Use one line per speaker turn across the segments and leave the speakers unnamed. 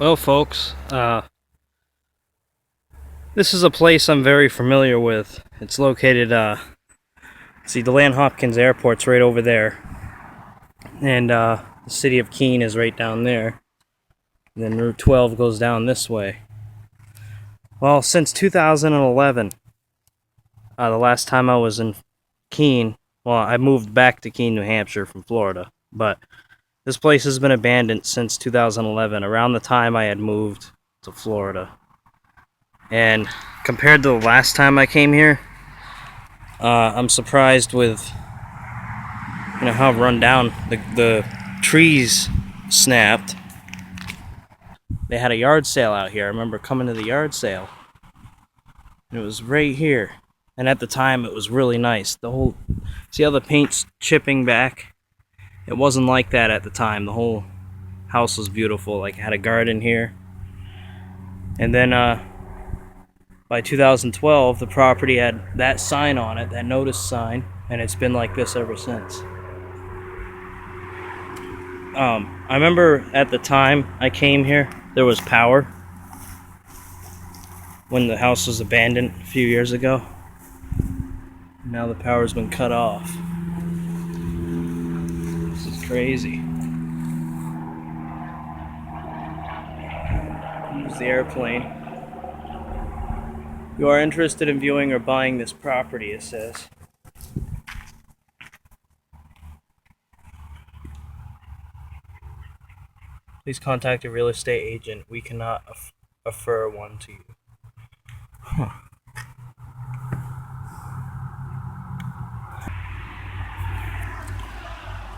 Well, folks, this is a place I'm very familiar with. It's located, see, the Land Hopkins Airport's right over there, and the city of Keene is right down there. And then Route 12 goes down this way. Well, since 2011, the last time I was in Keene, well, I moved back to Keene, New Hampshire from Florida, but this place has been abandoned since 2011, around the time I had moved to Florida. And compared to the last time I came here, I'm surprised with how run down the trees snapped. They had a yard sale out here. I remember coming to the yard sale, and it was right here. And at the time, it was really nice. See how the paint's chipping back? It wasn't like that at the time. The whole house was beautiful. Like, it had a garden here. And then by 2012, the property had that sign on it, that notice sign, and it's been like this ever since. I remember at the time I came here, there was power when the house was abandoned a few years ago. Now the power's been cut off. This is crazy. Here's the airplane. If you are interested in viewing or buying this property, it says. Please contact a real estate agent. We cannot offer one to you. Huh.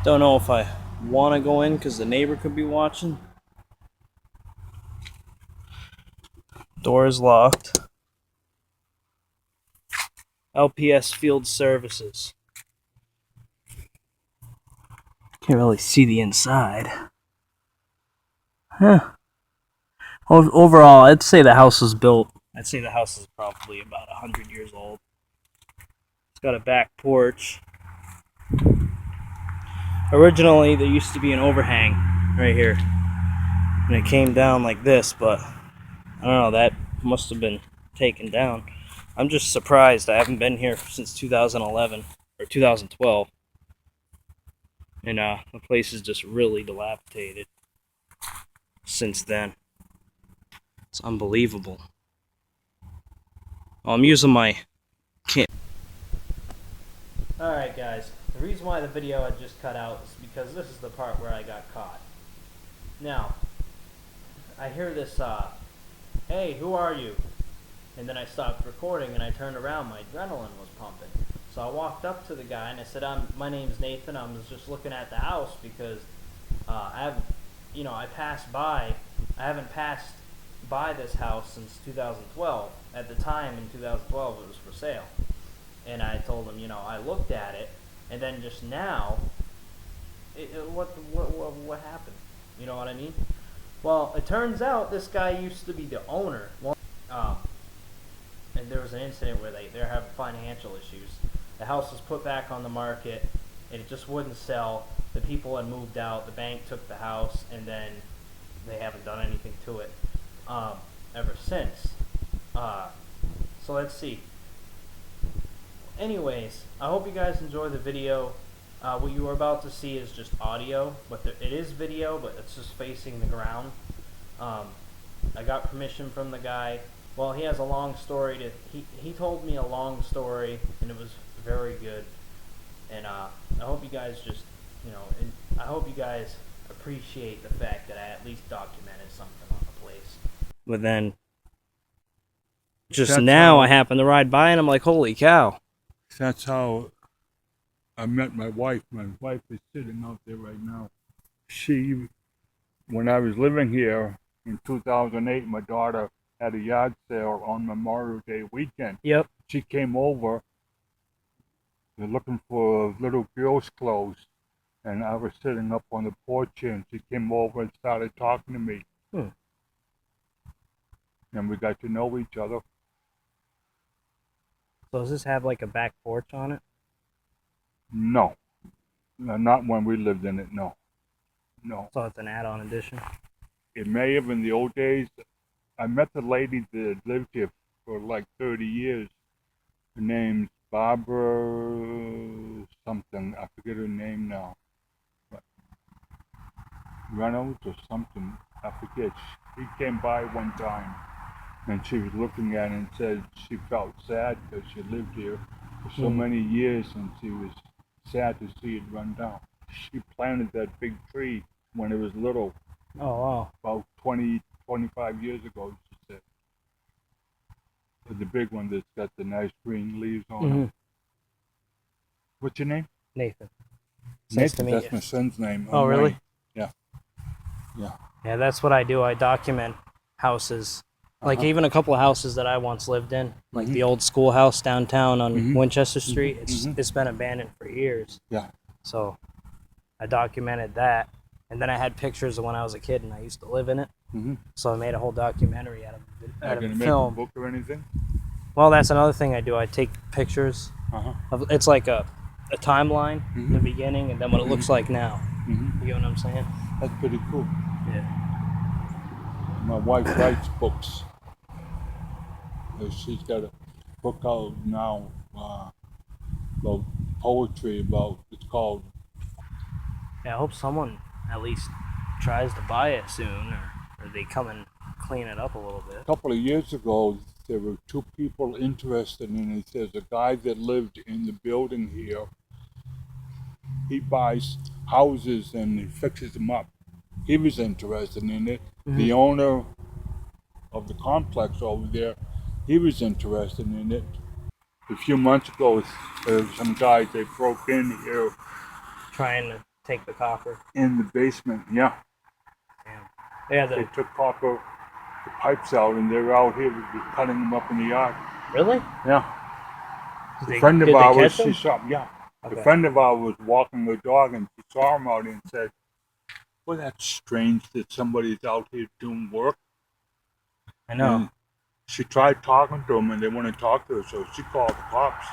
Don't know if I want to go in because the neighbor could be watching. Door is locked. LPS Field Services. Can't really see the inside. Huh. Overall, I'd say the house is probably about 100 years old. It's got a back porch. Originally, there used to be an overhang right here, and it came down like this, but I don't know, that must have been taken down. I'm just surprised. I haven't been here since 2011 or 2012, and the place is just really dilapidated since then. It's unbelievable. Well, I'm using my camera. Alright guys, the reason why the video I just cut out is because this is the part where I got caught. Now, I hear this, hey, who are you? And then I stopped recording and I turned around, my adrenaline was pumping. So I walked up to the guy and I said, my name's Nathan, I was just looking at the house because I haven't passed by this house since 2012. At the time in 2012 it was for sale. And I told him, I looked at it, and then just now, what happened? You know what I mean? Well, it turns out this guy used to be the owner. And there was an incident where they're having financial issues. The house was put back on the market, and it just wouldn't sell. The people had moved out. The bank took the house, and then they haven't done anything to it ever since. So let's see. Anyways, I hope you guys enjoy the video. What you are about to see is just audio, but it is video, but it's just facing the ground. I got permission from the guy. Well, he has a long story he told me a long story, and it was very good. And I hope you guys I hope you guys appreciate the fact that I at least documented something on the place. But then, I happened to ride by, and I'm like, holy cow.
That's how I met my wife. My wife is sitting out there right now. When I was living here in 2008, my daughter had a yard sale on Memorial Day weekend.
Yep.
She came over. They're looking for little girls' clothes. And I was sitting up on the porch and she came over and started talking to me. And we got to know each other.
So does this have like a back porch on it?
No. Not when we lived in it, no.
So it's an add-on addition?
It may have in the old days. I met the lady that lived here for like 30 years. Her name's Barbara something. I forget her name now. But Reynolds or something. I forget. She came by one time and she was looking at it and said she felt sad because she lived here for so many years and she was sad to see it run down. She planted that big tree when it was little.
Oh, wow.
About 20, 25 years ago, she said. The big one that's got the nice green leaves on it. What's your name?
Nathan.
Nathan,
Nice to meet
that's
you.
my son's name.
Oh, really?
Wayne. Yeah. Yeah.
Yeah, that's what I do. I document houses. Like even a couple of houses that I once lived in, like the old schoolhouse downtown on Winchester Street. It's been abandoned for years.
Yeah.
So I documented that, and then I had pictures of when I was a kid and I used to live in it. So I made a whole documentary out of
Gonna
a
make
film.
a book or anything?
Well, that's another thing I do. I take pictures. Of, it's like a timeline in the beginning, and then what it looks like now. You get what I'm saying?
That's pretty cool.
Yeah.
My wife writes books. She's got a book out now about poetry. It's called.
Yeah, I hope someone at least tries to buy it soon, or they come and clean it up a little bit.
A couple of years ago, there were two people interested in it. There's a guy that lived in the building here. He buys houses and he fixes them up. He was interested in it. The owner of the complex over there, he was interested in it. A few months ago, some guys, they broke in here
Trying to take the copper.
in the basement. Yeah.
Damn. Yeah.
They took copper, the pipes out, and they're out here cutting them up in the yard.
Really?
Yeah. A friend of ours, she saw him. Yeah.
Okay.
A friend of ours was walking the dog and she saw him out and said, "Well, that's strange that somebody's out here doing work."
I know.
And she tried talking to him and they wouldn't talk to her, so she called the cops.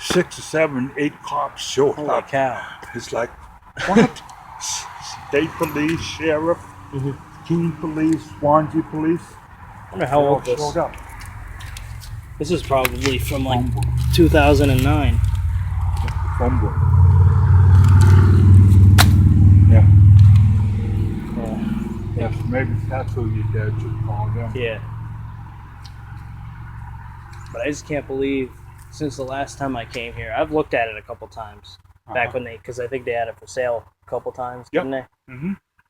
6 or 7, 8 cops showed
Holy
up.
cow.
It's like, what? State police, sheriff, Keene police, Swanzey police.
I wonder how old
They all
this.
showed up.
This is probably from like
Phone book.
2009.
Phone book. Yeah.
Yeah.
Yes, maybe that's who your dad should call them.
Yeah. But I just can't believe, since the last time I came here, I've looked at it a couple times. Back when because I think they had it for sale a couple times, didn't they?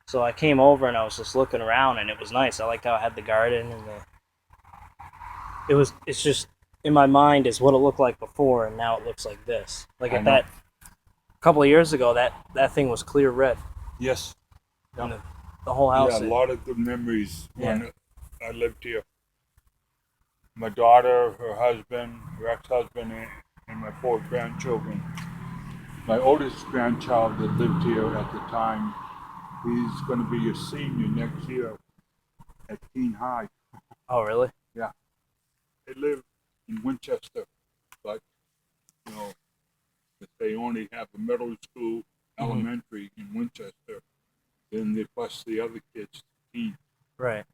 So I came over and I was just looking around and it was nice. I liked how it had the garden and it's just, in my mind, is what it looked like before and now it looks like this. Like at that, a couple of years ago, that thing was clear red.
Yes.
And the whole house.
Yeah, a lot of good memories when I lived here. My daughter, her husband, her ex-husband, and my 4 grandchildren. My oldest grandchild that lived here at the time, he's going to be a senior next year at Keene High.
Oh, really?
Yeah. They live in Winchester, but, you know, if they only have a middle school, elementary in Winchester, then they bus the other kids to Keene.
Right.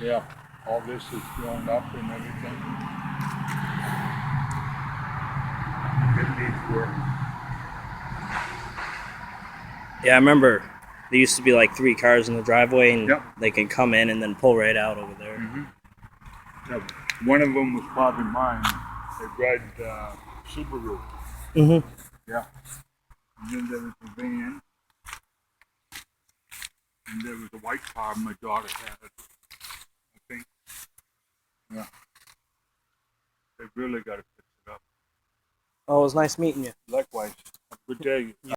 Yeah, all this is grown up and everything. It needs work.
Yeah, I remember there used to be like 3 cars in the driveway and
Yep.
they could come in and then pull right out over there.
Yeah, one of them was probably mine. A red Subaru. Yeah. And then there was a van. And there was a white car my daughter had, I think. Yeah. They really got to fix it up.
Oh, it was nice meeting you.
Likewise. Have a good day.